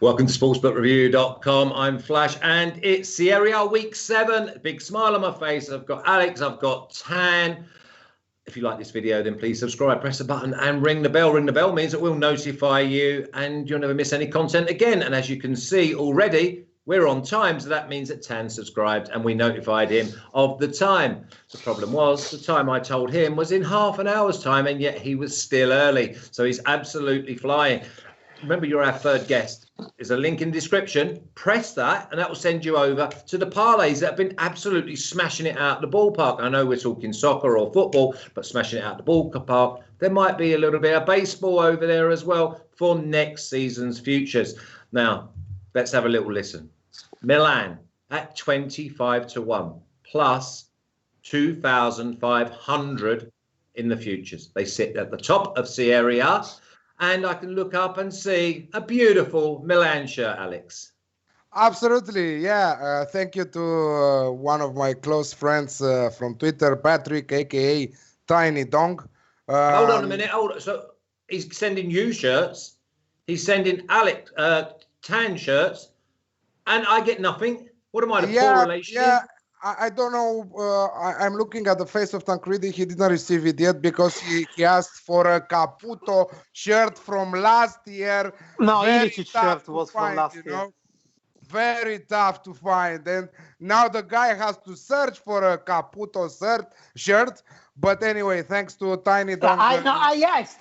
Welcome to sportsbookreview.com. I'm Flash and it's Serie A week 7. Big smile on my face. I've got Alex, I've got Tan. If you like this video, then please subscribe, press the button and ring the bell. Ring the bell means that we'll notify you and you'll never miss any content again. And as you can see already, we're on time. So that means that Tan subscribed and we notified him of the time. The problem was the time I told him was in half an hour's time and yet he was still early. So he's absolutely flying. Remember, you're our third guest. There's a link in the description. Press that and that will send you over to the parlays that have been absolutely smashing it out the ballpark. I know we're talking soccer or football, but smashing it out the ballpark. There might be a little bit of baseball over there as well for next season's futures. Now, let's have a little listen. Milan at 25-1 plus 2,500 in the futures. They sit at the top of Serie A. And I can look up and see a beautiful Milan shirt, Alex. Absolutely, yeah. Thank you to one of my close friends from Twitter, Patrick, a.k.a. Tiny Dong. Hold on a minute. Hold on. So he's sending you shirts. He's sending Alex tan shirts. And I get nothing. What am I, the poor relation? Yeah. I don't know. I'm looking at the face of Tancredi. He didn't receive it yet because he asked for a Caputo shirt from last year. No, Ilicic shirt was from last year. Very tough to find. And now the guy has to search for a Caputo shirt. But anyway, thanks to Tiny Dong. I asked,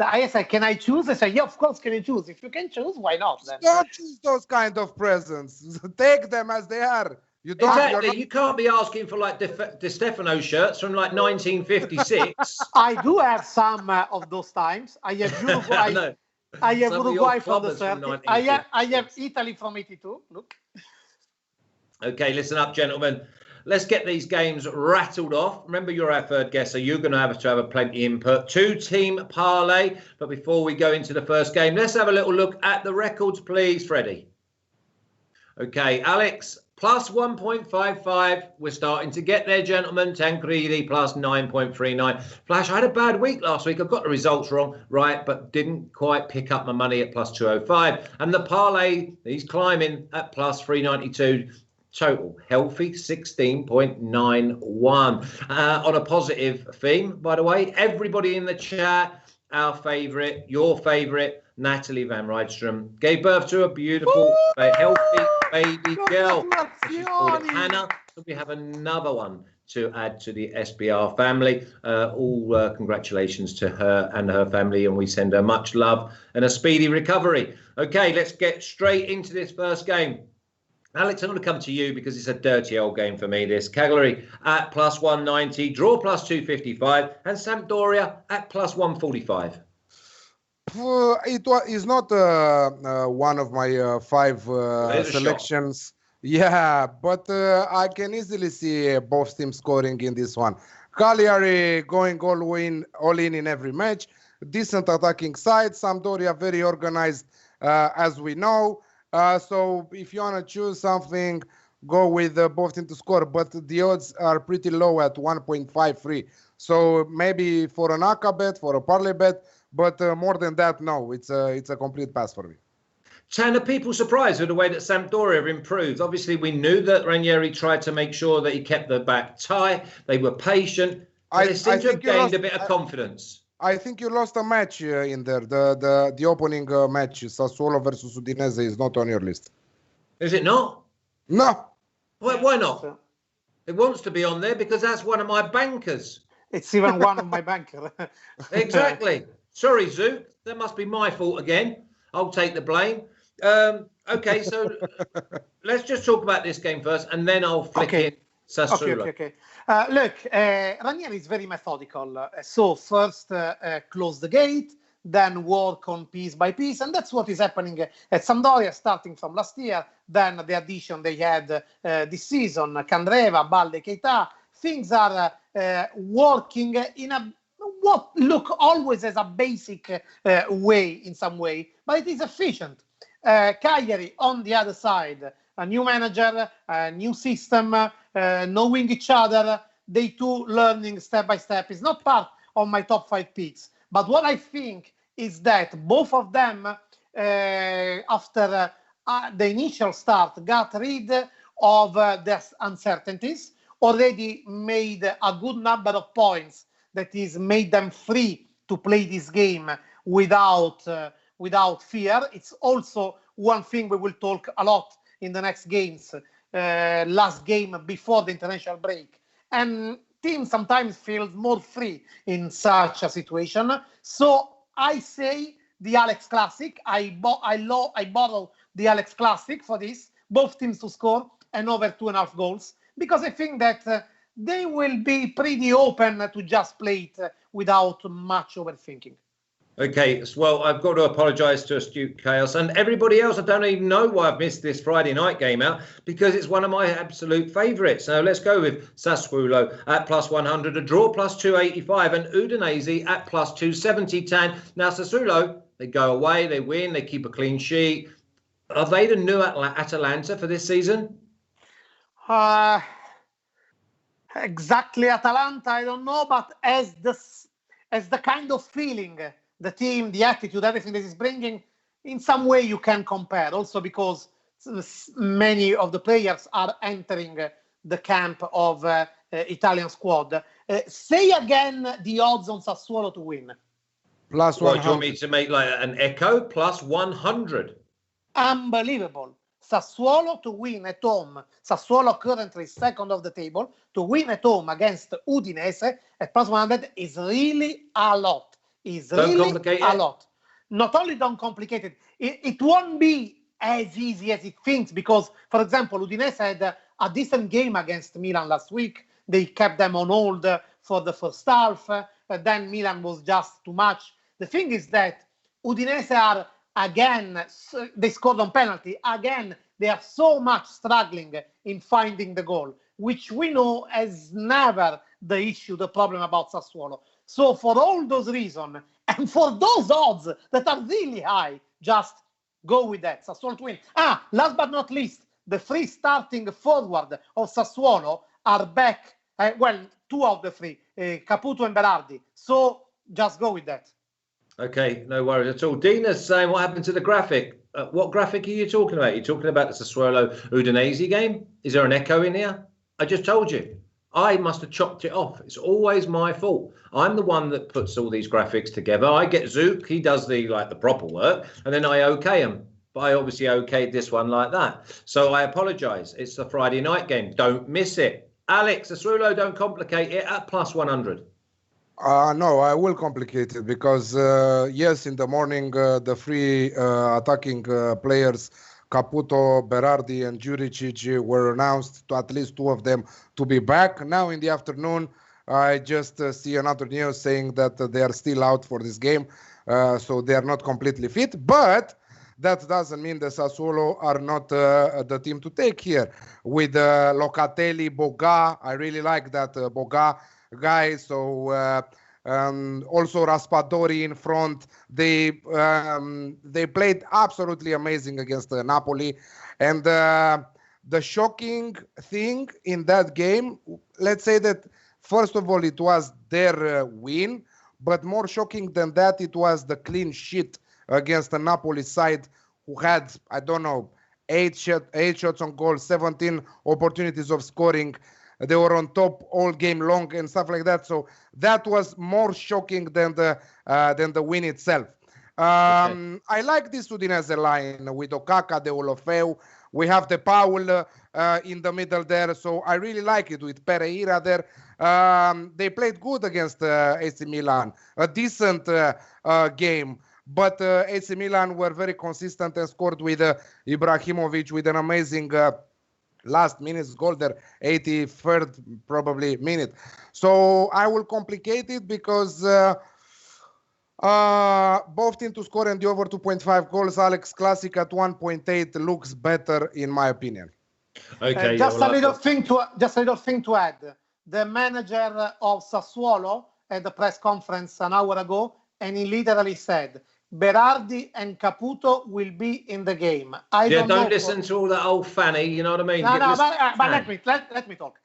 can I choose? I said, yeah, of course, can you choose? If you can choose, why not? Then? Don't choose those kind of presents. Take them as they are. You can't be asking for like De Stefano shirts from like 1956. I do have some of those times. I have Uruguay. No. I have Uruguay from the 30s. I have Italy from 82. Look. Okay, listen up, gentlemen. Let's get these games rattled off. Remember, you're our third guest, so you're going to have plenty input. 2-team parlay. But before we go into the first game, let's have a little look at the records, please, Freddie. Okay, Alex. Plus 1.55. We're starting to get there, gentlemen. Tancredi plus 9.39. Flash, I had a bad week last week. I've got the results wrong, right, but didn't quite pick up my money at plus 205. And the parlay, he's climbing at plus 392. Total healthy 16.91. On a positive theme, by the way, everybody in the chat, our favourite, your favourite, Natalie Van Rydstrom, gave birth to a beautiful, healthy baby girl. She's called Hannah. So we have another one to add to the SBR family. All congratulations to her and her family, and we send her much love and a speedy recovery. Okay, let's get straight into this first game. Alex, I'm going to come to you because it's a dirty old game for me, this. Cagliari at plus 190, draw plus 255, and Sampdoria at plus 145. It is not one of my five selections. Yeah, but I can easily see both teams scoring in this one. Cagliari going all in every match. Decent attacking side. Sampdoria very organized, as we know. So if you want to choose something, go with both teams to score. But the odds are pretty low at 1.53. So maybe for an Aka bet, for a parlay bet. But more than that, no, it's a complete pass for me. Tan, are people surprised with the way that Sampdoria have improved? Obviously, we knew that Ranieri tried to make sure that he kept the back tie. They were patient. They seem to have gained a bit of confidence. I think you lost a match in there. The opening match, Sassuolo versus Udinese, is not on your list. Is it not? No. Why not? It wants to be on there because that's one of my bankers. It's even one of my bankers. Exactly. Sorry, Zook. That must be my fault again. I'll take the blame. Okay, so let's just talk about this game first, and then I'll flick in Sassuolo. Okay. Look, Ranieri is very methodical. So first close the gate, then work on piece by piece, and that's what is happening at Sampdoria, starting from last year. Then the addition they had this season, Candreva, Balde, Keita. Things are working in what look always as a basic way in some way, but it is efficient. Cagliari on the other side, a new manager, a new system, knowing each other, they two learning step by step is not part of my top 5 picks. But what I think is that both of them, after the initial start got rid of the uncertainties, already made a good number of points that is made them free to play this game without fear. It's also one thing we will talk a lot in the next games, last game before the international break. And teams sometimes feel more free in such a situation. So I say the Alex Classic. I borrow the Alex Classic for this, both teams to score and over 2.5 goals, because I think that they will be pretty open to just play it without much overthinking. Okay, well, I've got to apologise to Astute Chaos and everybody else. I don't even know why I've missed this Friday night game out, because it's one of my absolute favourites. So let's go with Sassuolo at +100, a draw +285, and Udinese at +270. Tan. Now, Sassuolo, they go away, they win, they keep a clean sheet. Are they the new Atalanta for this season? Exactly, Atalanta, I don't know, but as the kind of feeling, the team, the attitude, everything that is bringing, in some way you can compare. Also because many of the players are entering the camp of Italian squad. Say again the odds on Sassuolo to win. +100. What, do you want me to make like an echo? +100. Unbelievable. Sassuolo to win at home. Sassuolo currently second of the table. To win at home against Udinese at +100 is really a lot. A lot. Not only don't complicate it, it won't be as easy as it thinks, because, for example, Udinese had a decent game against Milan last week. They kept them on hold for the first half. Then Milan was just too much. The thing is that Udinese are, again, they scored on penalty. Again, they are so much struggling in finding the goal, which we know is never the issue, the problem about Sassuolo. So for all those reasons, and for those odds that are really high, just go with that. Sassuolo to win. Last but not least, the three starting forward of Sassuolo are back. Two of the three, Caputo and Berardi. So just go with that. Okay, no worries at all. Dina's saying, what happened to the graphic? What graphic are you talking about? Are you talking about the Sassuolo Udinese game? Is there an echo in here? I just told you. I must have chopped it off. It's always my fault. I'm the one that puts all these graphics together. I get Zook, he does the proper work, and then I okay him. But I obviously okayed this one like that. So I apologise. It's the Friday night game. Don't miss it. Alex, Sassuolo, don't complicate it at +100. No, I will complicate it because, yes, in the morning, the three attacking players, Caputo, Berardi, and Juricic, were announced, to at least two of them, to be back. Now in the afternoon, I just see another news saying that they are still out for this game, so they are not completely fit. But that doesn't mean the Sassuolo are not the team to take here. With Locatelli, Boga, I really like that Boga guy. So also Raspadori in front. They played absolutely amazing against Napoli. And the shocking thing in that game, let's say that, first of all, it was their win. But more shocking than that, it was the clean sheet against the Napoli side, who had, I don't know, 8 shots on goal, 17 opportunities of scoring. They were on top all game long and stuff like that. So that was more shocking than the win itself. Okay. I like this Udinese line with Okaka, De Olofeu. We have the Paul in the middle there. So I really like it with Pereira there. They played good against AC Milan. A decent game. But AC Milan were very consistent and scored with Ibrahimovic with an amazing last minute's goal there, 83rd probably minute. So I will complicate it because both teams to score and the over 2.5 goals. Alex Classic at 1.8 looks better in my opinion. Okay. Just a little thing to add. The manager of Sassuolo at the press conference an hour ago, and he literally said, Berardi and Caputo will be in the game. Don't listen to all that old fanny, you know what I mean? But let me talk.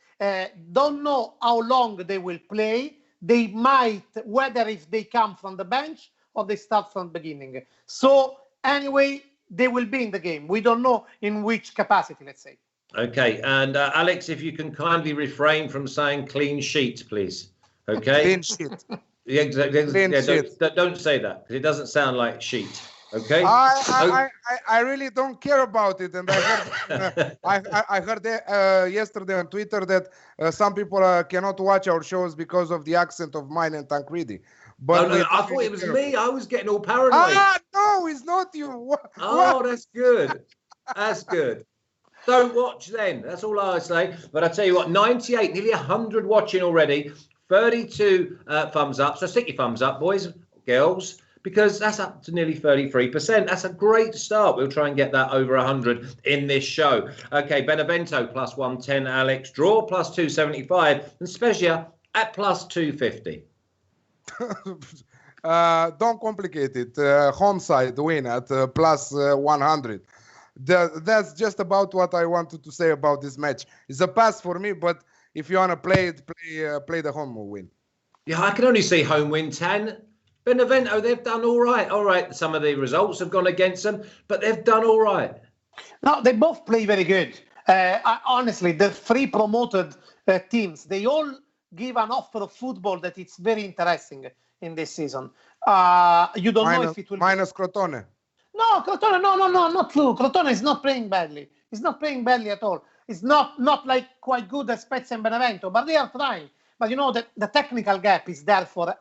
Don't know how long they will play. They might, whether if they come from the bench or they start from the beginning. So anyway, they will be in the game. We don't know in which capacity, let's say. Okay, and Alex, if you can kindly refrain from saying clean sheet, please. Okay. Clean sheet. Yeah, sheet. Don't say that because it doesn't sound like sheet. Okay. I really don't care about it, and I heard I heard yesterday on Twitter that some people cannot watch our shows because of the accent of mine and Tancredi. But I thought it was me. I was getting all paranoid. No, it's not you. What? That's good. That's good. Don't watch then. That's all I say. But I tell you what, 98, nearly 100 watching already. 32 thumbs up. So stick your thumbs up, boys, girls, because that's up to nearly 33%. That's a great start. We'll try and get that over 100 in this show. Okay, Benevento plus 110, Alex. Draw plus 275. And Spezia at plus 250. Don't complicate it. Home side win at plus 100. That's just about what I wanted to say about this match. It's a pass for me, but if you want to play it, play the home win. Yeah, I can only see home win 10. Benevento, they've done all right. All right, some of the results have gone against them, but they've done all right. No, they both play very good. Honestly, the three promoted teams, they all give an offer of football that it's very interesting in this season. You don't know if it will minus Crotone. No, Crotone, no, not true. Crotone is not playing badly. He's not playing badly at all. It's not like quite good as Spezia and Benevento, but they are trying. But you know that the technical gap is there for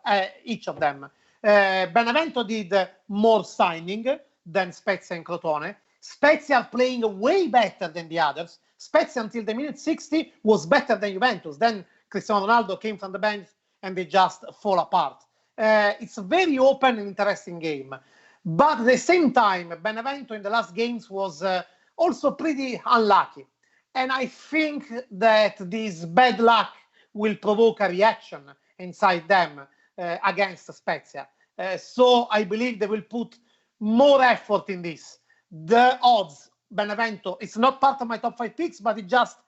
each of them. Benevento did more signing than Spezia and Crotone. Spezia are playing way better than the others. Spezia until the minute 60 was better than Juventus. Then Cristiano Ronaldo came from the bench and they just fall apart. It's a very open and interesting game. But at the same time, Benevento in the last games was also pretty unlucky. And I think that this bad luck will provoke a reaction inside them against Spezia. So I believe they will put more effort in this. The odds, Benevento, it's not part of my top 5 picks, but it just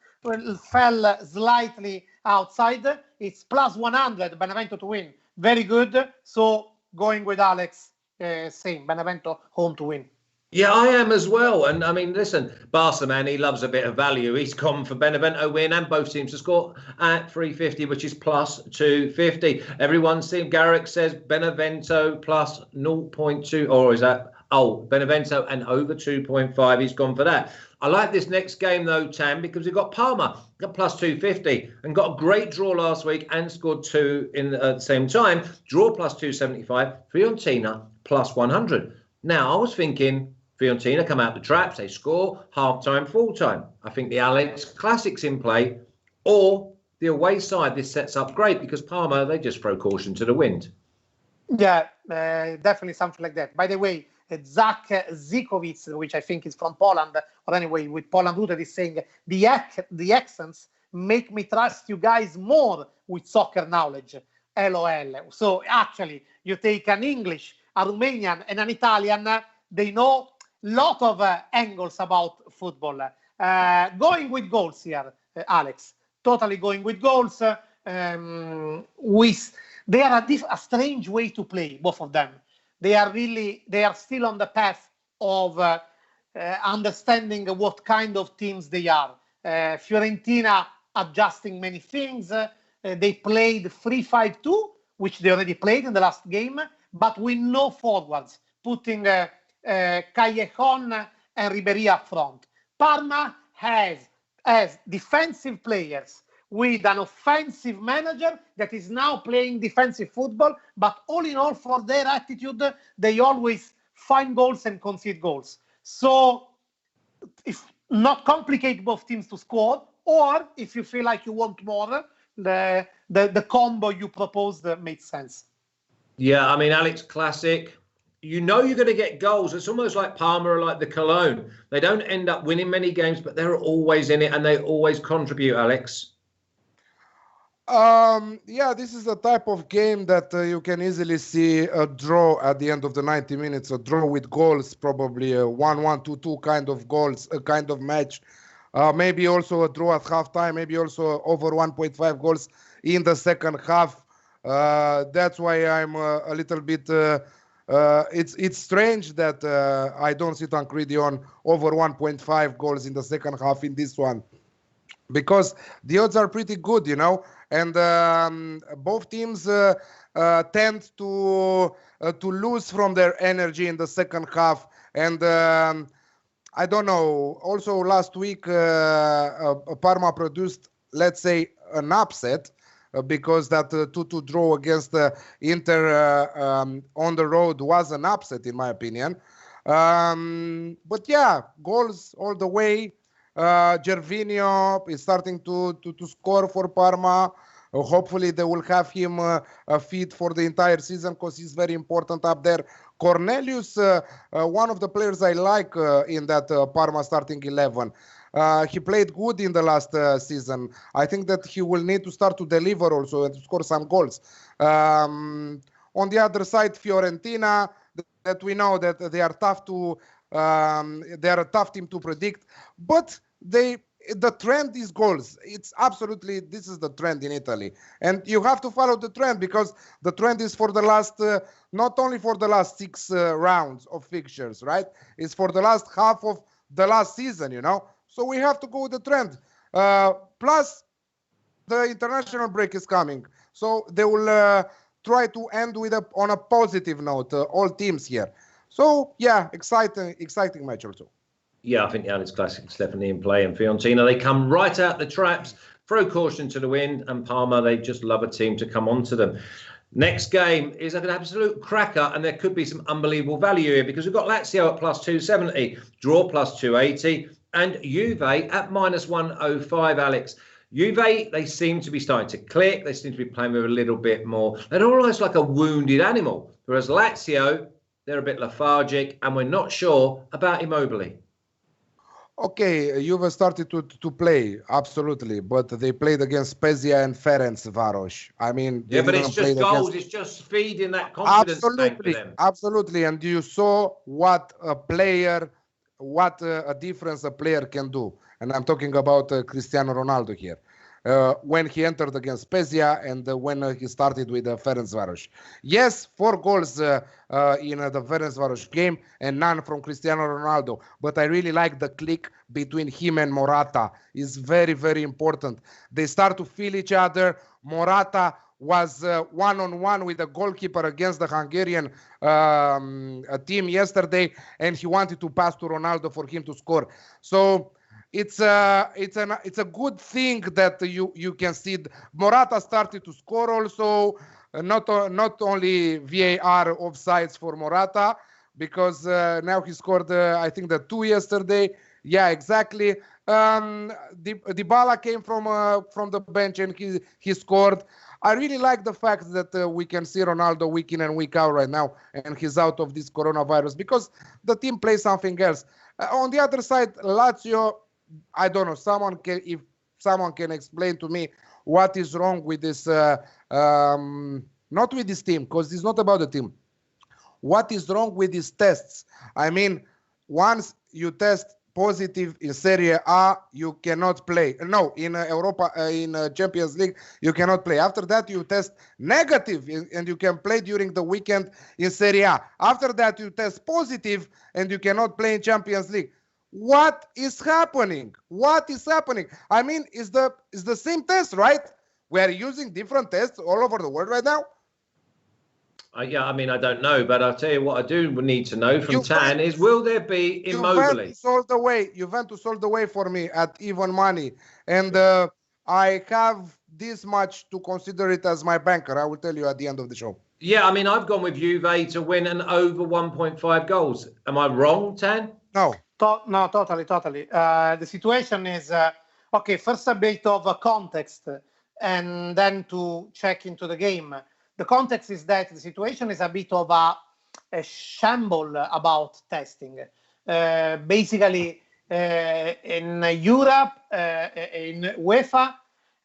fell slightly outside. It's plus 100, Benevento to win. Very good. So going with Alex, same, Benevento home to win. Yeah, I am as well. And I mean, listen, Barca, man, he loves a bit of value. He's gone for Benevento win and both teams to score at 350, which is plus 250. Everyone's seen, Garrick says Benevento plus 0.2, or is that, Benevento and over 2.5. He's gone for that. I like this next game, though, Tam, because we've got Parma, got plus 250, and got a great draw last week and scored 2 at the same time. Draw plus 275, Fiorentina plus 100. Now, I was thinking Fiorentina come out the traps, they score, half-time, full-time. I think the Alex Classic's in play, or the away side, this sets up great because Parma, they just throw caution to the wind. Yeah, definitely something like that. By the way, Zach Zikovic, which I think is from Poland, or anyway, with Poland rooted, is saying the accents make me trust you guys more with soccer knowledge. LOL. So actually, you take an English, a Romanian, and an Italian, they know a lot of angles about football. Going with goals here, Alex. Totally going with goals. They are a strange way to play, both of them. They are still on the path of understanding what kind of teams they are. Fiorentina adjusting many things. They played 3-5-2, which they already played in the last game, but with no forwards, putting Callejon and Ribéry up front. Parma has defensive players with an offensive manager that is now playing defensive football, but all in all, for their attitude, they always find goals and concede goals. So if not complicate both teams to score, or if you feel like you want more, the combo you proposed makes sense. Yeah, I mean, Alex Classic, you know you're going to get goals. It's almost like Parma or like the Cologne. They don't end up winning many games, but they're always in it and they always contribute, Alex. Yeah, this is a type of game that you can easily see a draw at the end of the 90 minutes, a draw with goals, probably a 1-1, 2-2 kind of goals, a kind of match. Maybe also a draw at halftime, maybe also over 1.5 goals in the second half. That's why I'm a little bit It's strange that I don't see Tancredi on over 1.5 goals in the second half in this one, because the odds are pretty good, and both teams tend to lose from their energy in the second half. And I don't know. Also, last week, Parma produced, let's say, an upset because that 2-2 draw against Inter on the road was an upset, in my opinion. But yeah, goals all the way. Gervinho is starting to score for Parma. Hopefully they will have him fit for the entire season, because he's very important up there. Cornelius, one of the players I like in that Parma starting 11. He played good in the last season. I think that he will need to start to deliver also and to score some goals. On the other side, Fiorentina, that we know that they are tough to they are a tough team to predict, but the trend is goals. It's absolutely, this is the trend in Italy, and you have to follow the trend, because the trend is for the last not only for the last 6 rounds of fixtures, right? It's for the last half of the last season, so we have to go with the trend. Plus the international break is coming, so they will try to end with on a positive note, all teams here. So yeah, exciting match also. Yeah, I think the Alex Classic's definitely in play. And Fiorentina, they come right out the traps, throw caution to the wind. And Parma, they just love a team to come onto them. Next game is an absolute cracker, and there could be some unbelievable value here, because we've got Lazio at plus 270, draw plus 280, and Juve at minus 105, Alex. Juve, they seem to be starting to click. They seem to be playing with a little bit more. They're almost like a wounded animal. Whereas Lazio, they're a bit lethargic, and we're not sure about Immobile. Okay, Juve started to play, absolutely, but they played against Spezia and Ferencváros. I mean, yeah, but it's just goals. It's just feeding that confidence tank for them. Absolutely, and you saw what a difference a player can do. And I'm talking about Cristiano Ronaldo here. When he entered against Spezia and when he started with Ferencváros. Yes, 4 goals in the Ferencváros game and none from Cristiano Ronaldo. But I really like the click between him and Morata. It's very, very important. They start to feel each other. Morata was one-on-one with the goalkeeper against the Hungarian team yesterday, and he wanted to pass to Ronaldo for him to score. So it's a good thing that you can see Morata started to score also, not only VAR offsides for Morata, because now he scored I think the 2 yesterday. Yeah, exactly. Dybala came from the bench and he scored. I really like the fact that we can see Ronaldo week in and week out right now, and he's out of this coronavirus, because the team plays something else. On the other side, Lazio, I don't know. If someone can explain to me what is wrong with this, not with this team, because it's not about the team. What is wrong with these tests? I mean, once you test positive in Serie A, you cannot play. No, in Europa, in Champions League, you cannot play. After that, you test negative and you can play during the weekend in Serie A. After that, you test positive and you cannot play in Champions League. What is happening? What is happening? I mean, it's the same test, right? We are using different tests all over the world right now. Yeah, I mean, I don't know, but I'll tell you what I do need to know from Tan is, will there be Immobile? Juventus all the way for me at even money. And I have this much to consider it as my banker. I will tell you at the end of the show. Yeah, I mean, I've gone with Juve to win and over 1.5 goals. Am I wrong, Tan? No. No, totally. The situation is, okay, first a bit of context and then to check into the game. The context is that the situation is a bit of a shamble about testing. Basically, in Europe, in UEFA,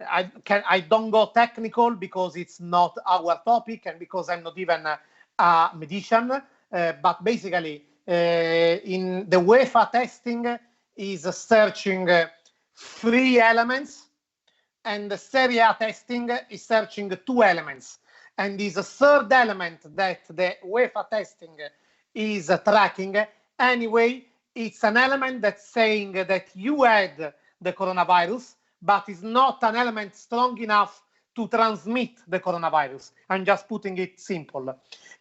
I don't go technical because it's not our topic and because I'm not even a magician. But basically, in the UEFA testing is searching 3 elements, and the Serie A testing is searching 2 elements. and is a third element that the UEFA testing is tracking. Anyway, it's an element that's saying that you had the coronavirus, but is not an element strong enough to transmit the coronavirus. I'm just putting it simple.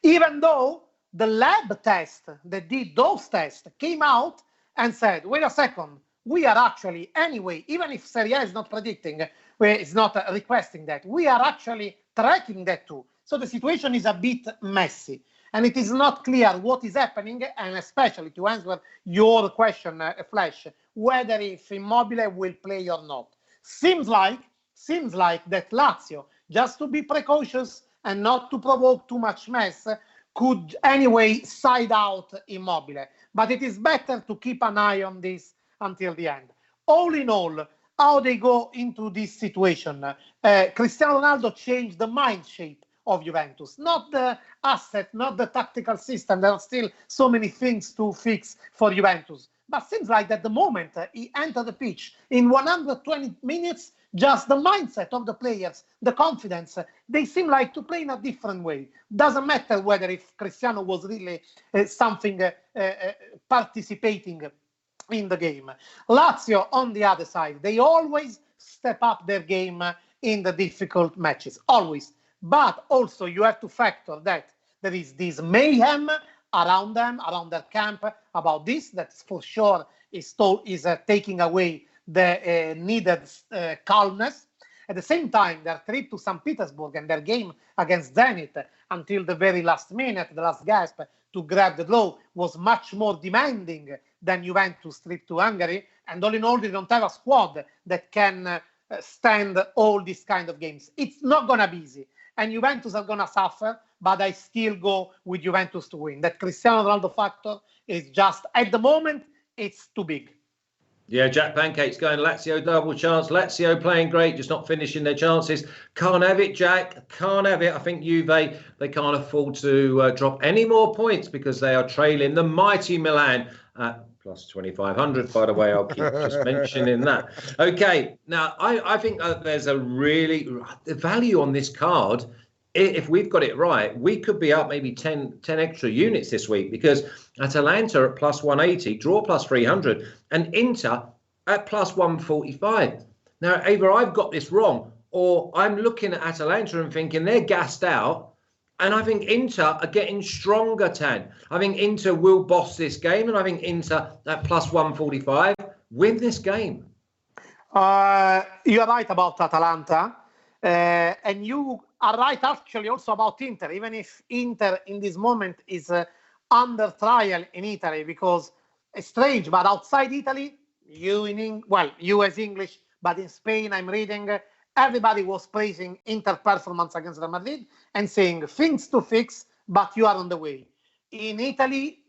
Even though the lab test that did those tests came out and said, wait a second, we are actually, anyway, even if Serie A is not predicting, is not requesting that, we are actually tracking that too. So the situation is a bit messy, and it is not clear what is happening, and especially to answer your question, Flash, whether if Immobile will play or not. Seems like that Lazio, just to be precautious and not to provoke too much mess, could anyway side out Immobile. But it is better to keep an eye on this until the end. All in all, how they go into this situation. Cristiano Ronaldo changed the mind shape of Juventus, not the asset, not the tactical system. There are still so many things to fix for Juventus. But seems like at the moment he entered the pitch in 120 minutes, just the mindset of the players, the confidence, they seem like to play in a different way. Doesn't matter whether if Cristiano was really participating in the game. Lazio, on the other side, they always step up their game in the difficult matches, always. But also you have to factor that there is this mayhem around them, around their camp, about this, that for sure is taking away the needed calmness. At the same time, their trip to St. Petersburg and their game against Zenit until the very last minute, the last gasp to grab the draw, was much more demanding than Juventus' trip to Hungary. And all in all, they don't have a squad that can stand all these kind of games. It's not going to be easy. And Juventus are going to suffer, but I still go with Juventus to win. That Cristiano Ronaldo factor is just, at the moment, it's too big. Yeah, Jack Pancake's going Lazio double chance. Lazio playing great, just not finishing their chances. Can't have it, Jack. Can't have it. I think Juve, they can't afford to drop any more points because they are trailing the mighty Milan at plus 2,500. By the way, I'll keep just mentioning that. Okay, now I think there's a really the value on this card. If we've got it right, we could be up maybe 10 extra units this week because Atalanta at plus 180, draw plus 300, and Inter at plus 145. Now, either I've got this wrong or I'm looking at Atalanta and thinking they're gassed out, and I think Inter are getting stronger, Tan. I think Inter will boss this game, and I think Inter at plus 145 win this game. You're right about Atalanta, and you are right actually also about Inter, even if Inter in this moment is under trial in Italy, because it's strange, but outside Italy, you as English, but in Spain I'm reading, everybody was praising Inter performance against Real Madrid and saying things to fix, but you are on the way. In Italy,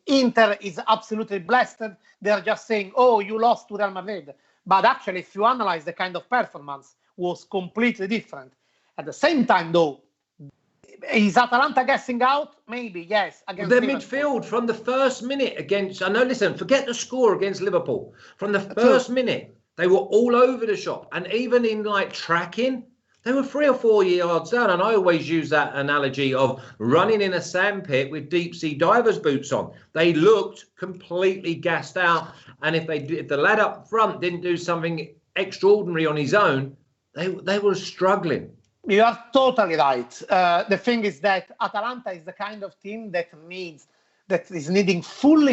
Inter is absolutely blasted. They're just saying, oh, you lost to Real Madrid. But actually, if you analyze the kind of performance, was completely different. At the same time, though, is Atalanta guessing out? Maybe, yes. Against their Liverpool. Midfield from the first minute against, I know, listen, forget the score against Liverpool. From the first minute, they were all over the shop. And even in like tracking, they were 3 or 4 yards down. And I always use that analogy of running in a sandpit with deep sea divers boots on. They looked completely gassed out. And if the lad up front didn't do something extraordinary on his own, they were struggling. You are totally right. The thing is that Atalanta is the kind of team that is needing full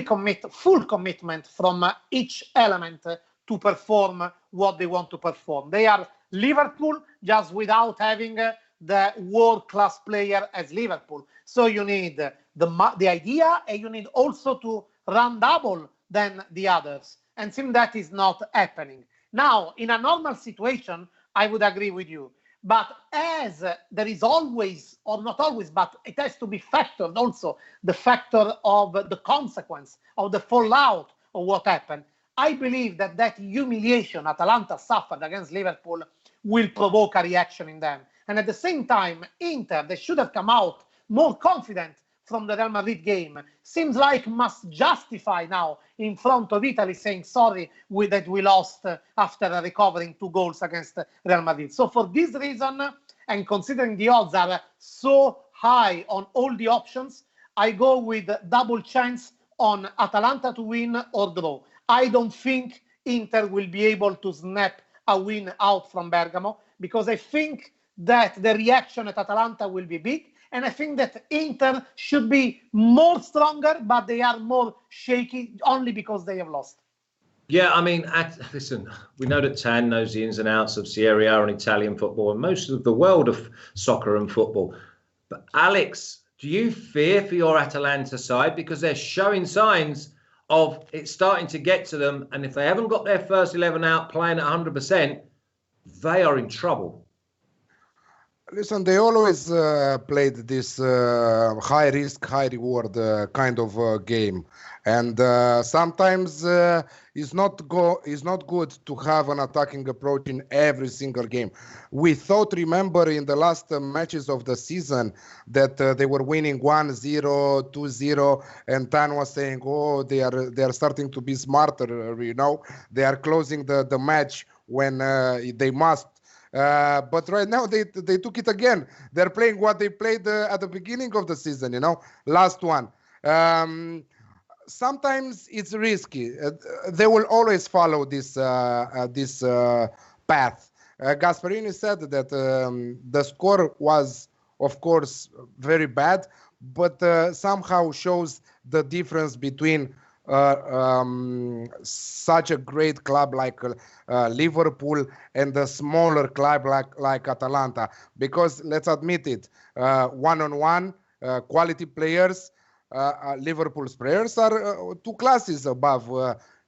commitment from each element to perform what they want to perform. They are Liverpool just without having the world-class player as Liverpool. So you need the idea, and you need also to run double than the others. And since that is not happening. Now, in a normal situation, I would agree with you. But as there is always, or not always, but it has to be factored also, the factor of the consequence of the fallout of what happened. I believe that humiliation Atalanta suffered against Liverpool will provoke a reaction in them. And at the same time, Inter, they should have come out more confident from the Real Madrid game. Seems like must justify now in front of Italy saying sorry that we lost after recovering 2 goals against Real Madrid. So for this reason, and considering the odds are so high on all the options, I go with double chance on Atalanta to win or draw. I don't think Inter will be able to snap a win out from Bergamo, because I think that the reaction at Atalanta will be big, and I think that Inter should be more stronger, but they are more shaky only because they have lost. Yeah, I mean, listen, we know that Tan knows the ins and outs of Serie A and Italian football and most of the world of soccer and football. But Alex, do you fear for your Atalanta side? Because they're showing signs of it starting to get to them. And if they haven't got their first 11 out playing at 100%, they are in trouble. Listen, they always played this high risk, high reward kind of game, and sometimes it's not good to have an attacking approach in every single game. We remember in the last matches of the season that they were winning 1-0, 2-0, and Tan was saying, "Oh, they are starting to be smarter. They are closing the match when they must." But right now they took it again. They're playing what they played at the beginning of the season, last one. Sometimes it's risky. They will always follow this path. Gasperini said that the score was, of course, very bad, but somehow shows the difference between such a great club like Liverpool and a smaller club like Atalanta, because let's admit it, one-on-one quality players, Liverpool's players are two classes above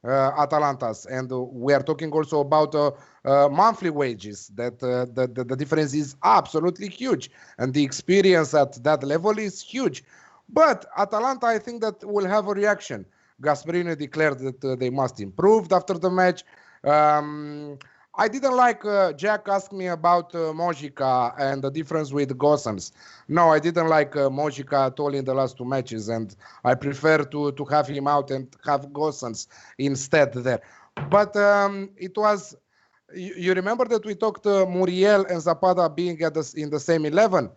Atalanta's, and we are talking also about monthly wages, that the difference is absolutely huge, and the experience at that level is huge. But Atalanta, I think that will have a reaction. Gasperini declared that they must improve after the match. I didn't like, Jack asked me about Mojica and the difference with Gosens. No, I didn't like Mojica at all in the last two matches, and I prefer to have him out and have Gosens instead there. But it was, you remember that we talked Muriel and Zapata being in the same 11,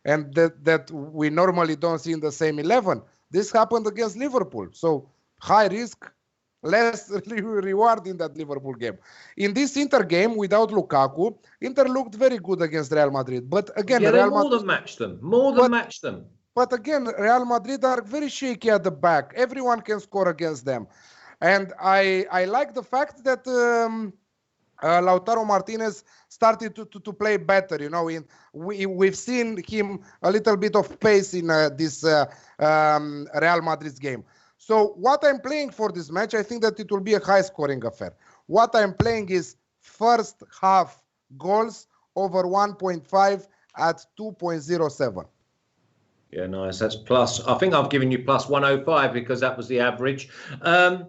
and that we normally don't see in the same 11. This happened against Liverpool. So high risk, less reward in that Liverpool game. In this Inter game, without Lukaku, Inter looked very good against Real Madrid. But again, yeah, Real more Madrid than matched them. More than matched them. But again, Real Madrid are very shaky at the back. Everyone can score against them. And I like the fact that Lautaro Martinez started to play better. We've seen him a little bit of pace in this Real Madrid's game. So what I'm playing for this match, I think that it will be a high-scoring affair. What I'm playing is first half goals over 1.5 at 2.07. Yeah, nice. That's plus. I think I've given you plus 105 because that was the average. I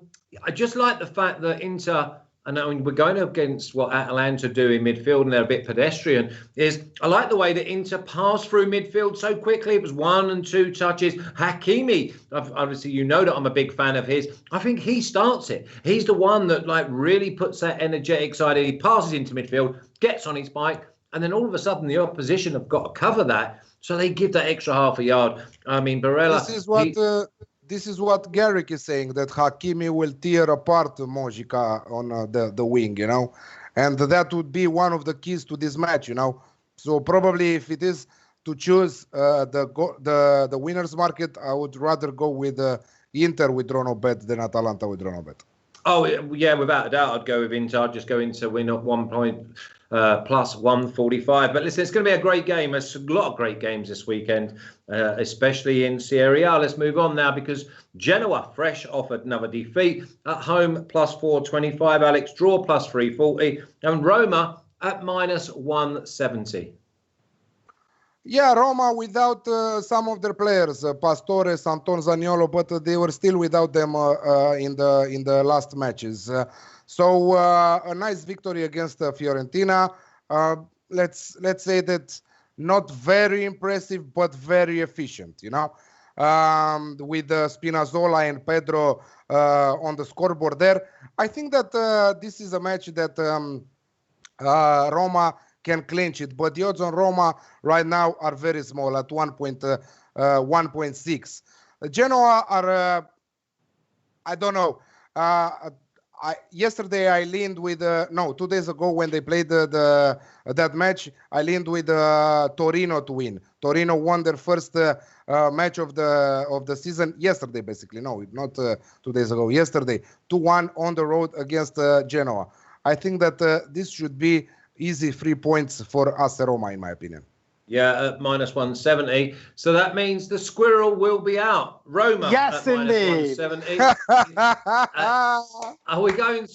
just like the fact that Inter, and I mean, we're going against what Atalanta do in midfield, and they're a bit pedestrian, I like the way that Inter passed through midfield so quickly. It was 1 and 2 touches. Hakimi, obviously, you know that I'm a big fan of his. I think he starts it. He's the one that really puts that energetic side in. He passes into midfield, gets on his bike, and then all of a sudden the opposition have got to cover that. So they give that extra half a yard. I mean, Barella... This is what Garrick is saying, that Hakimi will tear apart Mojica on the wing, and that would be one of the keys to this match, So probably if it is to choose the winner's market, I would rather go with Inter with draw no bet than Atalanta with draw no bet. Oh, yeah, without a doubt, I'd go with Inter. I'd just go into win at 1 point plus 145. But listen, it's going to be a great game. There's a lot of great games this weekend, especially in Serie A. Let's move on now because Genoa, fresh off another defeat, at home plus 425. Alex, draw plus 340. And Roma at minus 170. Yeah, Roma without some of their players, Pastore, Anton Zaniolo, but they were still without them in the last matches. So a nice victory against Fiorentina. Let's say that not very impressive, but very efficient. With Spinazzola and Pedro on the scoreboard there. I think that this is a match that Roma can clinch it. But the odds on Roma right now are very small at 1.6. Genoa are, I don't know. Yesterday I leaned with 2 days ago when they played that match, I leaned with Torino to win. Torino won their first match of the season yesterday, basically. No, not 2 days ago. Yesterday, 2-1 on the road against Genoa. I think that this should be easy 3 points for AS Roma, in my opinion. Yeah, at -170. So that means the squirrel will be out. Roma yes, at indeed. -170. Are we going?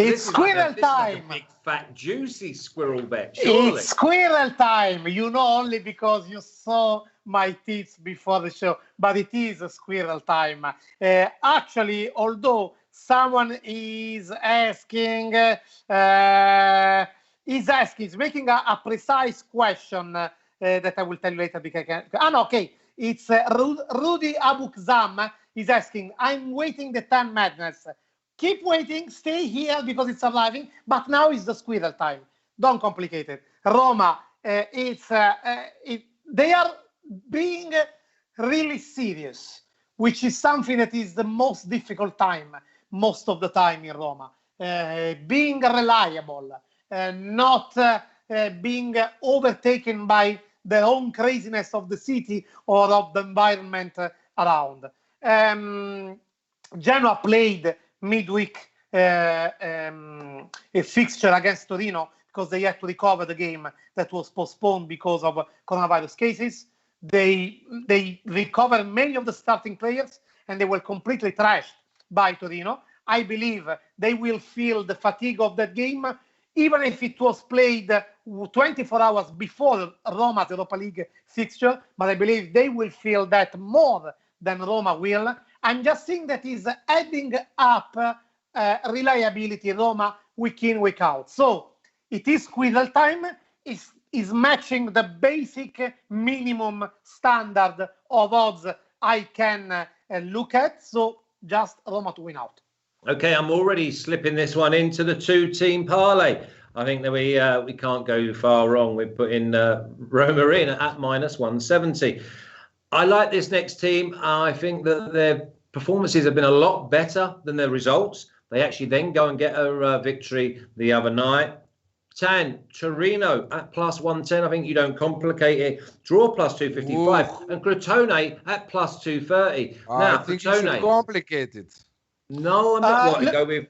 It's squirrel time. Like a big, fat, juicy squirrel bet, surely. It's squirrel time. You know only because you saw my teeth before the show, but it is a squirrel time. Actually, although someone is asking. He's making a precise question that I will tell you later. Because okay. It's Rudy Abukzam is asking, I'm waiting the 10 madness. Keep waiting, stay here because it's arriving, but now is the squirrel time. Don't complicate it. Roma, they are being really serious, which is something that is the most difficult time, most of the time in Roma. Being reliable. Not being overtaken by the own craziness of the city or of the environment around. Genoa played midweek a fixture against Torino because they had to recover the game that was postponed because of coronavirus cases. They recovered many of the starting players and they were completely trashed by Torino. I believe they will feel the fatigue of that game, even if it was played 24 hours before Roma's Europa League fixture, but I believe they will feel that more than Roma will. I'm just saying that is adding up reliability Roma week in, week out. So it is squirrel time, is matching the basic minimum standard of odds I can look at. So just Roma to win out. Okay, I'm already slipping this one into the 2-team parlay. I think that we can't go far wrong with putting Roma in at -170. I like this next team. I think that their performances have been a lot better than their results. They actually then go and get a victory the other night. Torino at +110. I think you don't complicate it. Draw +255. Ooh. And Crotone at +230. Now, I think Crotone, you should complicate it. No, I'm not going to go with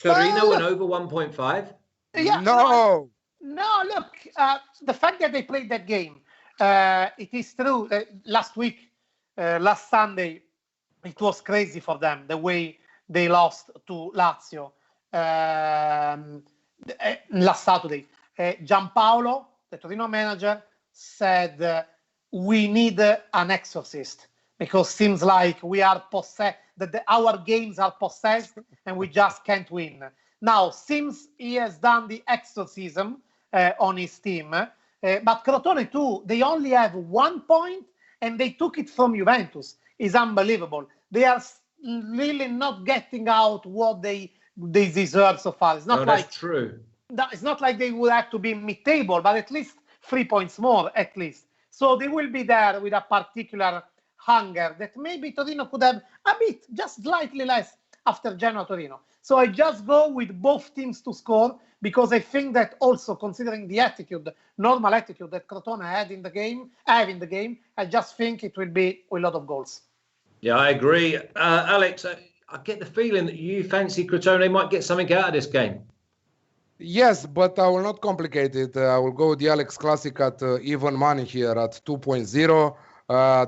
Torino and over 1.5. Yeah, no, look, the fact that they played that game, it is true. Last Sunday, it was crazy for them, the way they lost to Lazio last Saturday. Giampaolo, the Torino manager, said, we need an exorcist because seems like we are possessed, that our games are possessed and we just can't win. Now, seems he has done the exorcism on his team, but Crotone too, they only have 1 point and they took it from Juventus. It's unbelievable. They are really not getting out what they deserve so far. It's not that's true. It's not like they would have to be mid-table, but at least 3 points more, at least. So they will be there with a particular hunger that maybe Torino could have a bit, just slightly less after Genoa Torino. So I just go with both teams to score because I think that also considering the normal attitude that Crotone have in the game, I just think it will be a lot of goals. Yeah, I agree. Alex, I get the feeling that you fancy Crotone might get something out of this game. Yes, but I will not complicate it. I will go with the Alex Classic at even money here at 2.0.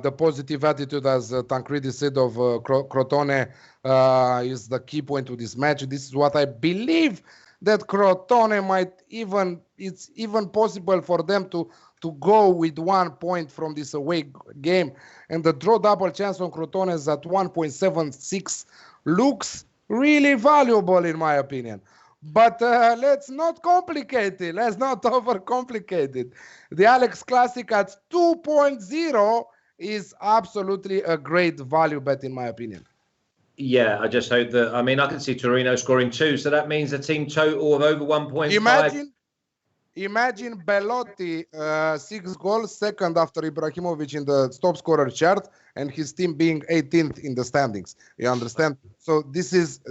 The positive attitude, as Tancredi said, of Crotone is the key point to this match. This is what I believe that Crotone might it's even possible for them to go with 1 point from this away game. And the draw double chance on Crotone is at 1.76. Looks really valuable in my opinion. But let's not complicate it. Let's not overcomplicate it. The Alex Classic at 2.0 is absolutely a great value bet in my opinion. Yeah, I just hope that, I can see Torino scoring 2, so that means a team total of over 1.5. Imagine Belotti, 6 goals, second after Ibrahimovic in the top scorer chart, and his team being 18th in the standings. You understand? So this is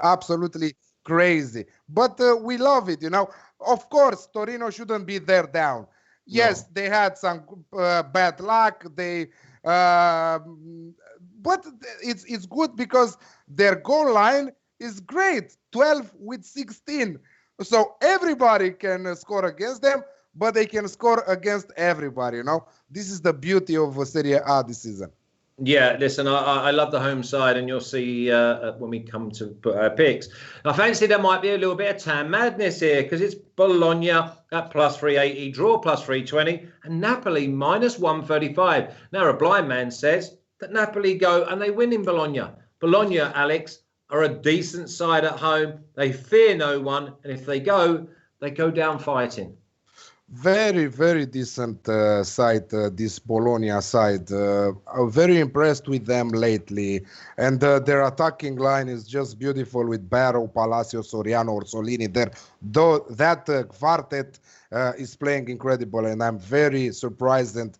absolutely crazy. But we love it, you know. Of course, Torino shouldn't be there down. Yes, they had some bad luck. But it's good because their goal line is great, 12 with 16. So everybody can score against them, but they can score against everybody, you know. This is the beauty of Serie A this season. Yeah, listen, I love the home side, and you'll see when we come to put our picks. I fancy there might be a little bit of tan madness here because it's Bologna at plus 380, draw plus 320, and Napoli minus 135. Now, a blind man says that Napoli go and they win in Bologna. Bologna, Alex, are a decent side at home. They fear no one, and if they go down fighting. Very, very decent side, this Bologna side. I'm very impressed with them lately. And their attacking line is just beautiful with Barrow, Palacio, Soriano, Orsolini. That quartet is playing incredible, and I'm very surprised and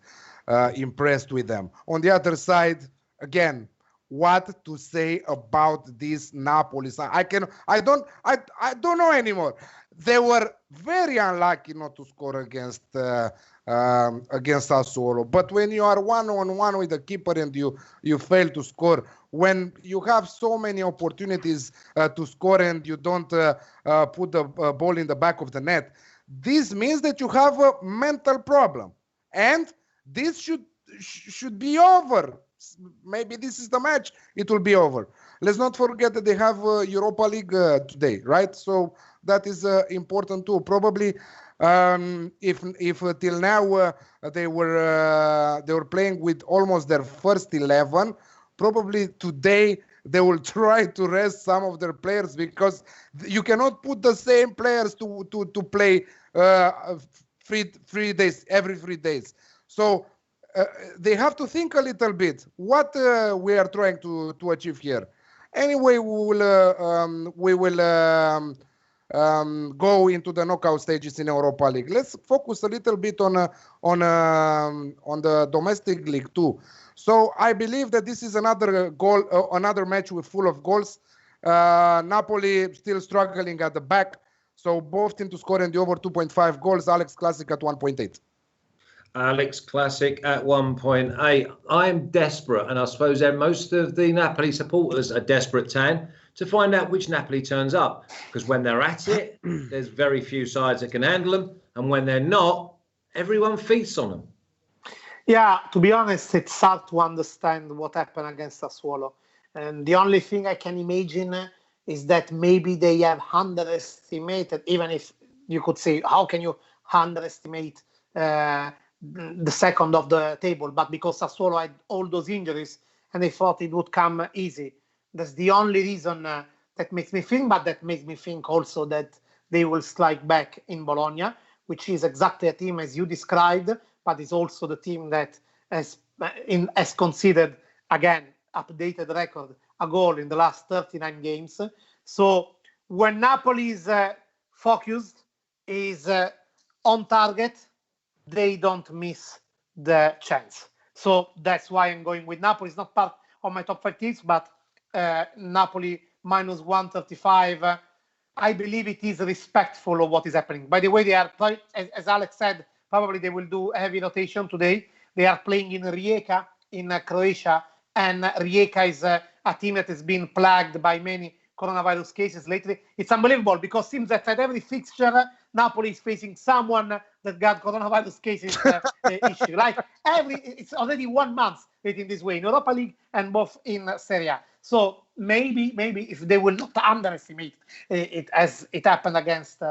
impressed with them. On the other side, again, what to say about this Napoli side? I don't know anymore. They were very unlucky not to score against Sassuolo. But when you are 1-on-1 with the keeper and you fail to score, when you have so many opportunities to score and you don't put the ball in the back of the net, this means that you have a mental problem, and this should be over. Maybe this is the match. It will be over. Let's not forget that they have Europa League today, right? So that is important too. Probably, if till now they were playing with almost their first 11, probably today they will try to rest some of their players, because you cannot put the same players to play 3 days every 3 days. So they have to think a little bit what we are trying to achieve here. Anyway, we will go into the knockout stages in Europa League. Let's focus a little bit on the domestic league too. So I believe that this is another match with full of goals. Napoli still struggling at the back, so both teams to score in the over 2.5 goals. Alex Classic at 1.8. Alex Classic at 1.8. I'm desperate, and I suppose most of the Napoli supporters are desperate, Tan, to find out which Napoli turns up. Because when they're at it, there's very few sides that can handle them. And when they're not, everyone feasts on them. Yeah, to be honest, it's hard to understand what happened against Sassuolo. And the only thing I can imagine is that maybe they have underestimated, even if you could say, how can you underestimate the second of the table? But because Sassuolo had all those injuries and they thought it would come easy. That's the only reason that makes me think, but that makes me think also that they will strike back in Bologna, which is exactly a team as you described, but is also the team that has considered, again, updated record, a goal in the last 39 games. So when Napoli is focused, is on target, they don't miss the chance. So that's why I'm going with Napoli. It's not part of my top 5 teams, but Napoli minus 135. I believe it is respectful of what is happening. By the way, they are, as Alex said, probably they will do a heavy rotation today. They are playing in Rijeka in Croatia, and Rijeka is a team that has been plagued by many coronavirus cases lately. It's unbelievable, because it seems that at every fixture, Napoli is facing someone that got coronavirus cases issue. Like it's already 1 month waiting this way in Europa League and both in Serie A. So maybe if they will not underestimate it as it happened against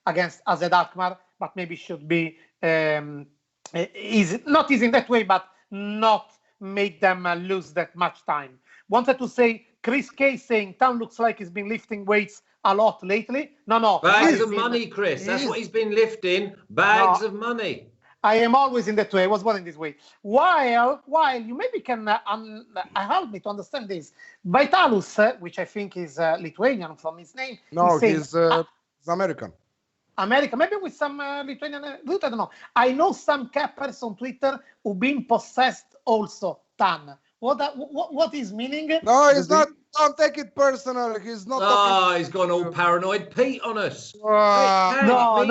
AZ Alkmaar, but maybe should be not easy in that way, but not make them lose that much time. Wanted to say, Chris K saying Town looks like he's been lifting weights a lot lately. No. Bags of money, Chris. That's what he's been lifting. Bags of money. I am always in that way. I was born in this way. While you maybe can help me to understand this. Vitalus, which I think is Lithuanian from his name. No, he's American. America, maybe with some Lithuanian root, I don't know. I know some cappers on Twitter who've been possessed also, Tan. What is meaning? No, it's not. Don't take it personal. He's not talking. He's gone all paranoid Pete on us. No,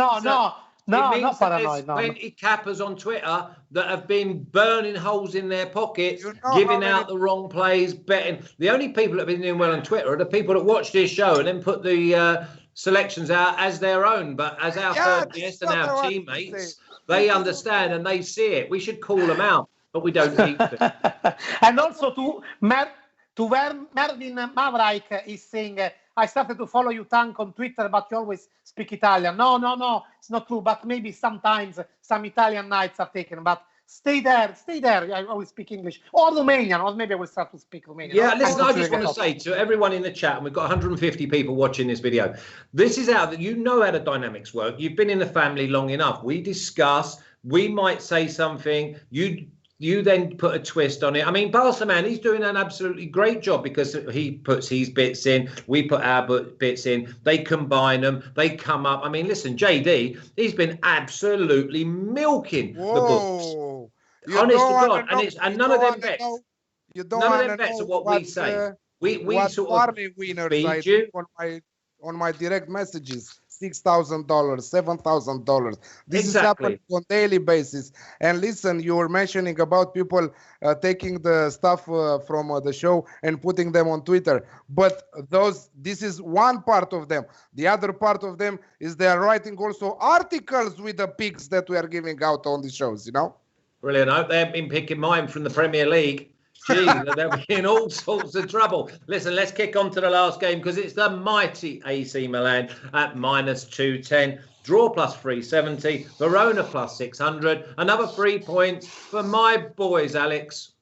It means not paranoid. There's plenty cappers on Twitter that have been burning holes in their pockets, You know giving out the wrong plays, betting. The only people that have been doing well on Twitter are the people that watch this show and then put the selections out as their own. But as our third guest and our teammates, they understand and they see it. We should call them out, but we don't need to. And also to Mervin Mavraik is saying, I started to follow you, Tank, on Twitter, but you always speak Italian. No, it's not true. But maybe sometimes some Italian nights are taken. But stay there. I always speak English. Or Romanian, or maybe I will start to speak Romanian. Yeah, listen, I just want to say to everyone in the chat, and we've got 150 people watching this video, this is how you know how the dynamics work. You've been in the family long enough. We discuss, we might say something, you then put a twist on it. I mean, Balsaman, he's doing an absolutely great job because he puts his bits in, we put our bits in, they combine them, they come up. I mean, listen, JD, he's been absolutely milking the books. Honest to God, and none of them bets. None of them bets are what we say. We sort of feed you on my direct messages. $6,000, $7,000. This is happening on daily basis. And listen, you were mentioning about people taking the stuff from the show and putting them on Twitter. But this is one part of them. The other part of them is they are writing also articles with the picks that we are giving out on the shows, you know? Brilliant. I hope they haven't been picking mine from the Premier League. Gee, they'll be in all sorts of trouble. Listen, let's kick on to the last game because it's the mighty AC Milan at -210. Draw plus 370. Verona plus 600. Another 3 points for my boys, Alex.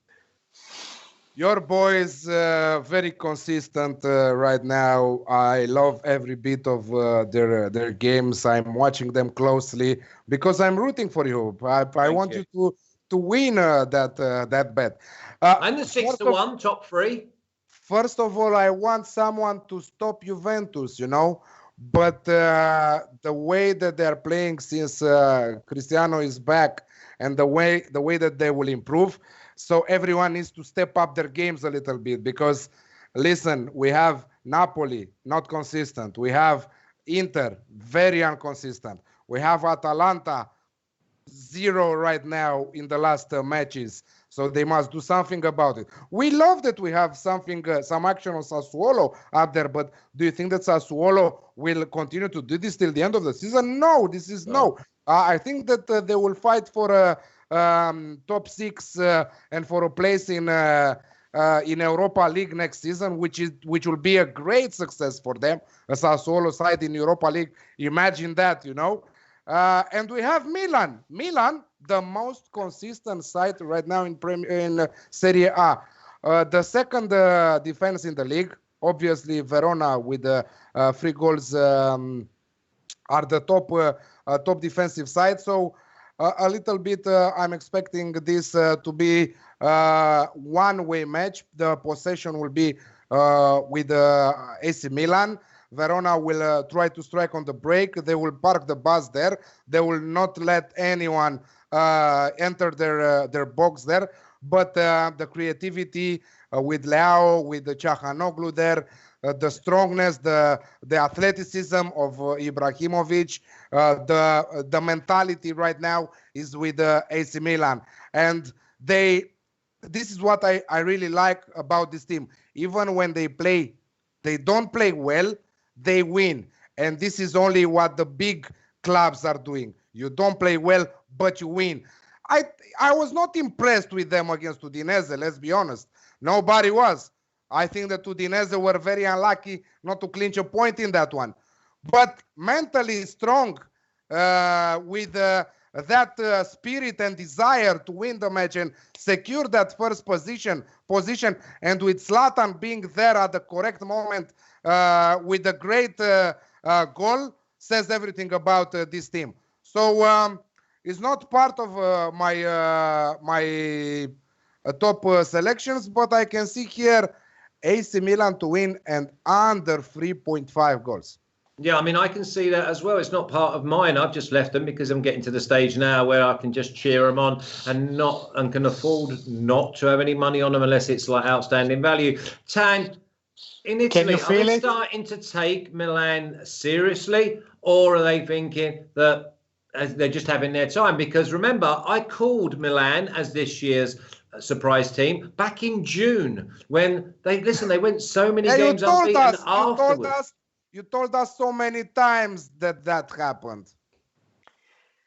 Your boys very consistent right now. I love every bit of their games. I'm watching them closely because I'm rooting for you. I want you to win that bet. And the 6-1 top three. First of all, I want someone to stop Juventus, you know. But the way that they are playing since Cristiano is back, and the way that they will improve, so everyone needs to step up their games a little bit. Because listen, we have Napoli not consistent. We have Inter very inconsistent. We have Atalanta 0 right now in the last matches. So they must do something about it. We love that we have something, some action on Sassuolo up there, but do you think that Sassuolo will continue to do this till the end of the season? No, this is no. I think that they will fight for a top 6 and for a place in Europa League next season, which will be a great success for them. A Sassuolo side in Europa League, imagine that, you know. And we have Milan. Milan, the most consistent side right now in Serie A. The second defense in the league, obviously Verona with 3 goals are the top defensive side. So a little bit, I'm expecting this to be one-way match. The possession will be with AC Milan. Verona will try to strike on the break. They will park the bus there. They will not let anyone enter their box there. But the creativity with Leao, with the Çalhanoğlu there, the strongness, the athleticism of Ibrahimovic, the mentality right now is with AC Milan. And this is what I really like about this team. Even when they don't play well, they win. And this is only what the big clubs are doing. You don't play well, but you win. I was not impressed with them against Udinese, let's be honest. Nobody was. I think that Udinese were very unlucky not to clinch a point in that one. But mentally strong with that spirit and desire to win the match and secure that first position, and with Zlatan being there at the correct moment with a great goal, says everything about this team. So it's not part of my top selections, but I can see here AC Milan to win and under 3.5 goals. Yeah, I mean, I can see that as well. It's not part of mine. I've just left them because I'm getting to the stage now where I can just cheer them on and can afford not to have any money on them unless it's like outstanding value. Tan, in Italy, are they starting to take Milan seriously, or are they thinking that they're just having their time? Because remember, I called Milan as this year's surprise team back in June when they went so many games unbeaten afterwards. You told us so many times that happened.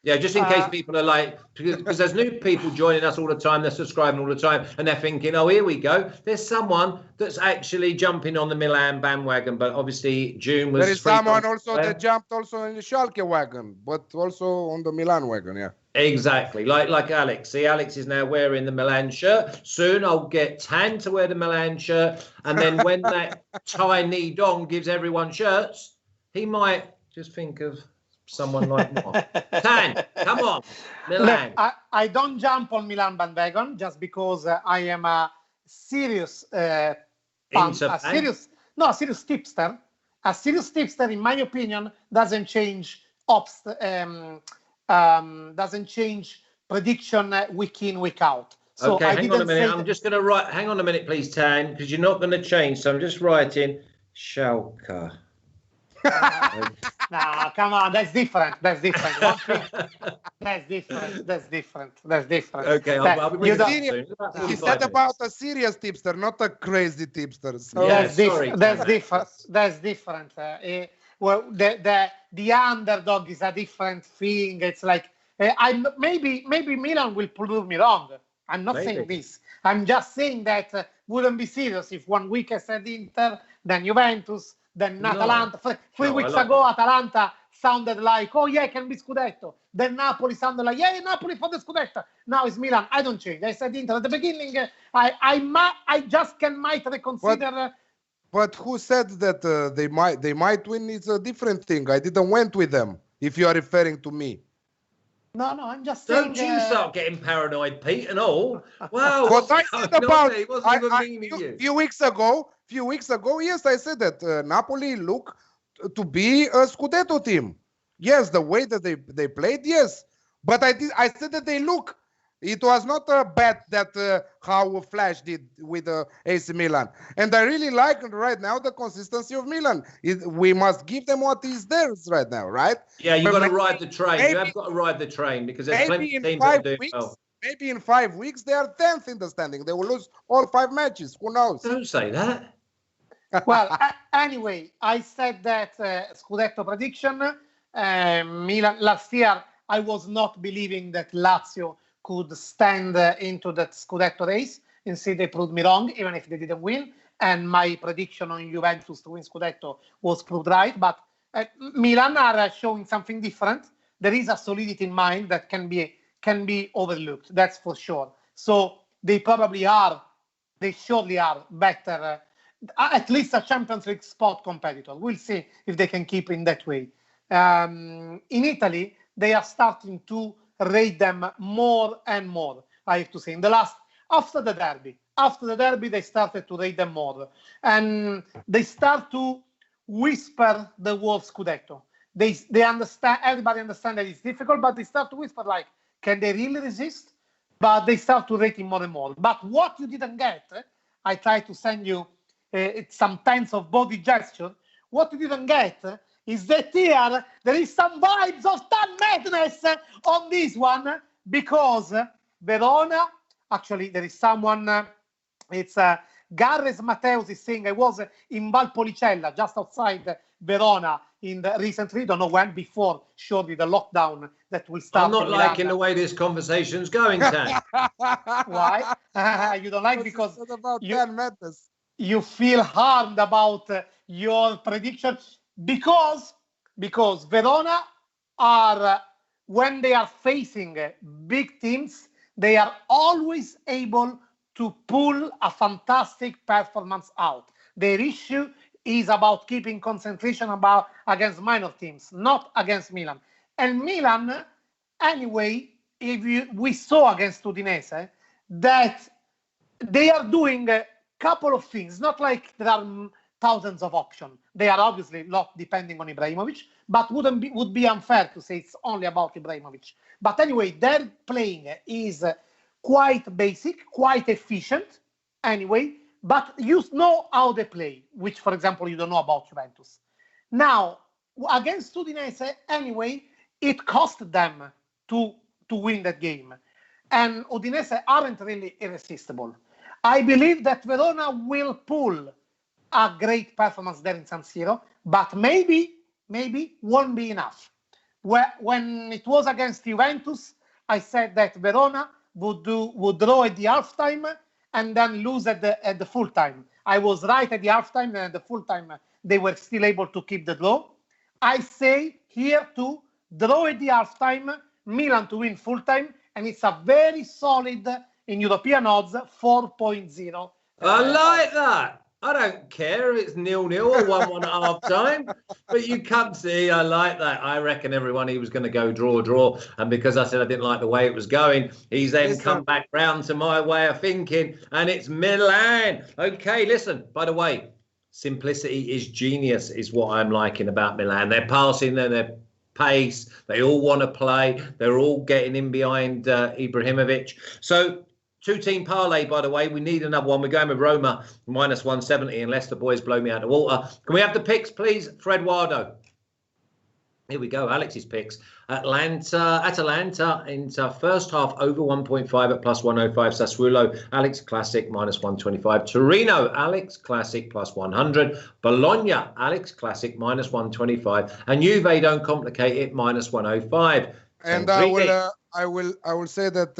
Yeah, just in case people are like, because there's new people joining us all the time, they're subscribing all the time, and they're thinking, oh, here we go. There's someone that's actually jumping on the Milan bandwagon, but obviously June was... There is someone also that jumped also in the Schalke wagon, but also on the Milan wagon, yeah. Exactly, like Alex. See, Alex is now wearing the Milan shirt. Soon I'll get Tan to wear the Milan shirt, and then when that tiny Dong gives everyone shirts, he might just think of someone like more. Tan, come on, Milan. Look, I don't jump on Milan bandwagon just because I am a serious serious tipster. A serious tipster, in my opinion, doesn't change doesn't change prediction week in, week out. So okay, hang on a minute. I'm just going to write. Hang on a minute, please, Tan, because you're not going to change. So I'm just writing Schalke. No, come on, that's different. That's different. That's different. Okay, I'll be with you soon. He said about a serious tipster, not a crazy tipster. So yeah, that's different. That's different. Well, the underdog is a different thing. It's like maybe Milan will prove me wrong. I'm not saying this. I'm just saying that wouldn't be serious if 1 week I said Inter, then Juventus, then Atalanta. Three weeks ago, Atalanta sounded like, oh yeah, can be Scudetto. Then Napoli sounded like, yeah, Napoli for the Scudetto. Now it's Milan. I don't change. I said Inter at the beginning. I just might reconsider. But who said that they might win? It's a different thing. I didn't went with them. If you are referring to me. No, I'm just saying. Don't you start getting paranoid, Pete, and all. Wow. What I said about a few weeks ago, yes, I said that Napoli look to be a Scudetto team. Yes, the way that they played, yes. But I said that they look. It was not a bet that how Flash did with AC Milan. And I really like right now the consistency of Milan. We must give them what is theirs right now, right? Yeah, you've got to ride the train. You have got to ride the train because there's plenty of teams that do well. Maybe in 5 weeks, they are 10th in the standing. They will lose all 5 matches. Who knows? Don't say that. Well, anyway, I said that Scudetto prediction. Milan last year, I was not believing that Lazio could stand into that Scudetto race. Instead, they proved me wrong, even if they didn't win. And my prediction on Juventus to win Scudetto was proved right. But Milan are showing something different. There is a solidity in mind that can be overlooked. That's for sure. So they surely are better, at least a Champions League spot competitor. We'll see if they can keep in that way. In Italy, they are starting to rate them more and more, I have to say. After the derby, they started to rate them more. And they start to whisper the word Scudetto. They understand, everybody understands that it's difficult, but they start to whisper like, can they really resist? But they start to rate him more and more. But what you didn't get, I tried to send you some pens of body gesture. What you didn't get is that here there is some vibes of Tan madness on this one, because Verona, actually there is someone, it's Garres Mateus is saying I was in Valpolicella, just outside Verona recently, don't know when, before surely the lockdown that will start. I'm not liking the way this conversation's going, Tan. Why? You don't like because about madness. You feel harmed about your prediction because Verona are, when they are facing big teams, they are always able to pull a fantastic performance out. Their issue is about keeping concentration against minor teams, not against Milan. And Milan, anyway, we saw against Udinese that they are doing a couple of things. Not like there are thousands of options. They are obviously not depending on Ibrahimovic, but would be unfair to say it's only about Ibrahimovic. But anyway, their playing is quite basic, quite efficient anyway, but you know how they play, which, for example, you don't know about Juventus. Now, against Udinese, anyway, it cost them to win that game. And Udinese aren't really irresistible. I believe that Verona will pull a great performance there in San Siro, but maybe won't be enough. When it was against Juventus, I said that Verona would draw at the halftime and then lose at the full time. I was right at the halftime, and at the full time they were still able to keep the draw. I say here to draw at the halftime, Milan to win full time, and it's a very solid in European odds 4.0. I like that. I don't care if it's 0-0 or 1-1 at half time, but you come see, I like that. I reckon everyone he was going to go draw. And because I said I didn't like the way it was going, he's then come back round to my way of thinking, and it's Milan. Okay, listen, by the way, simplicity is genius is what I'm liking about Milan. They're passing, their pace, they all want to play, they're all getting in behind Ibrahimovic. So, two-team parlay, by the way. We need another one. We're going with Roma, -170, unless the boys blow me out of the water. Can we have the picks, please? Fred Wardo. Here we go. Alex's picks. Atalanta into first half over 1.5 at +105. Sassuolo, Alex Classic -125. Torino, Alex Classic +100. Bologna, Alex Classic -125. And Juve, don't complicate it, -105. And I will say that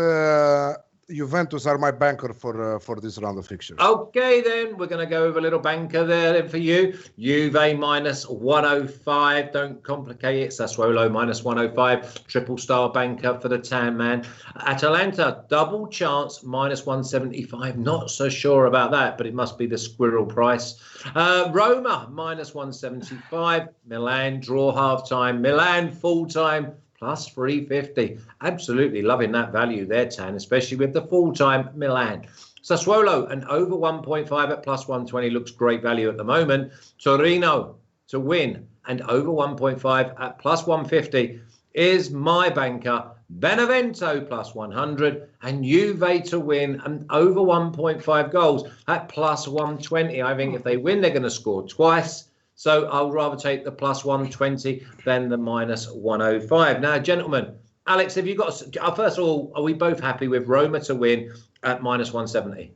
Juventus are my banker for this round of fixtures. Okay, then we're going to go with a little banker there then for you. Juve -105. Don't complicate it. Sassuolo -105. Triple star banker for the tan man. Atalanta double chance -175. Not so sure about that, but it must be the squirrel price. Roma -175. Milan draw half time. Milan full time. +350. Absolutely loving that value there, Tan, especially with the full-time Milan. Sassuolo, and over 1.5 at +120 looks great value at the moment. Torino to win and over 1.5 at +150 is my banker. Benevento +100 and Juve to win and over 1.5 goals at +120. I think if they win, they're going to score twice. So I'll rather take the +120 than the -105. Now, gentlemen, Alex, have you got? First of all, are we both happy with Roma to win at -170?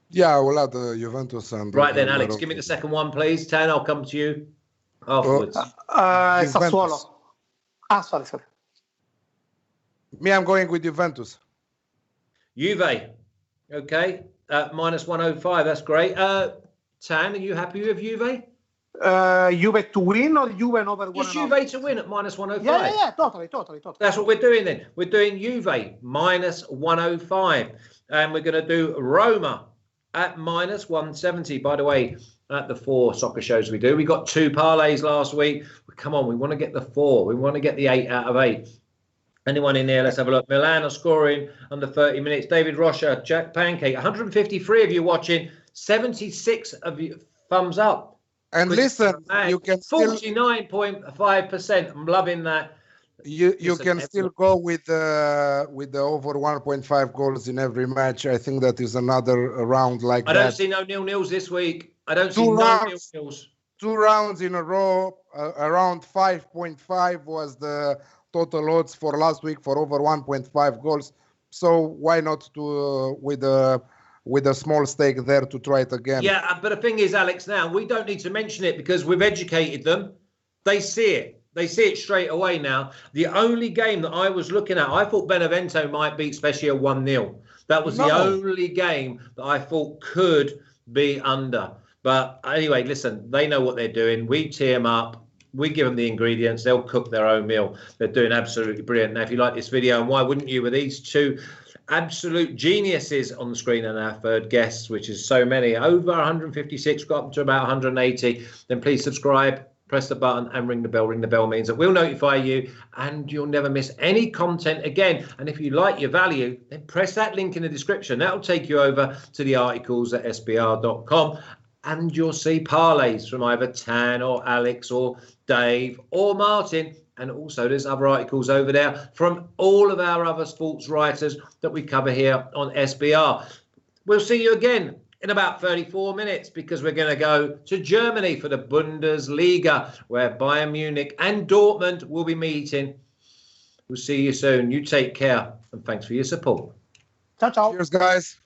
Yeah, I will add Juventus and. Right then, Alex, give me the second one, please. Tan, I'll come to you afterwards. Sassuolo. Sorry. Me, I'm going with Juventus. Juve, okay, -105. That's great. Tan, are you happy with Juve? Juve to win or Juve over 1.5? Just Juve to win at -105. Yeah, totally. That's what we're doing then. We're doing Juve -105. And we're going to do Roma at -170. By the way, at the 4 soccer shows we do, we got 2 parlays last week. Come on, we want to get the 4. We want to get the 8 out of 8. Anyone in there? Let's have a look. Milan are scoring under 30 minutes. David Rocha, Jack Pancake, 153 of you watching, 76 of you thumbs up. And listen, you can 49.5%. I'm loving that. You can still go with the over 1.5 goals in every match. I think that is another round like that. I don't see no 0-0s this week. I don't see no 0-0s. 2 rounds in a row. Around 5.5 was the total odds for last week for over 1.5 goals. So why not to with a small stake there to try it again? Yeah, but the thing is, Alex, now we don't need to mention it because we've educated them. They see it. They see it straight away now. The only game that I was looking at, I thought Benevento might beat Spezia 1-0. That was the only game that I thought could be under. But anyway, listen, they know what they're doing. We tee them up. We give them the ingredients. They'll cook their own meal. They're doing absolutely brilliant. Now, if you like this video, and why wouldn't you, with these 2 absolute geniuses on the screen and our third guests, which is so many, over 156, got up to about 180, then please subscribe, press the button and ring the bell. Ring the bell means that we'll notify you and you'll never miss any content again. And if you like your value, then press that link in the description. That'll take you over to the articles at sbr.com. And you'll see parlays from either Tan or Alex or Dave or Martin. And also there's other articles over there from all of our other sports writers that we cover here on SBR. We'll see you again in about 34 minutes because we're going to go to Germany for the Bundesliga, where Bayern Munich and Dortmund will be meeting. We'll see you soon. You take care, and thanks for your support. Ciao, ciao. Cheers, guys.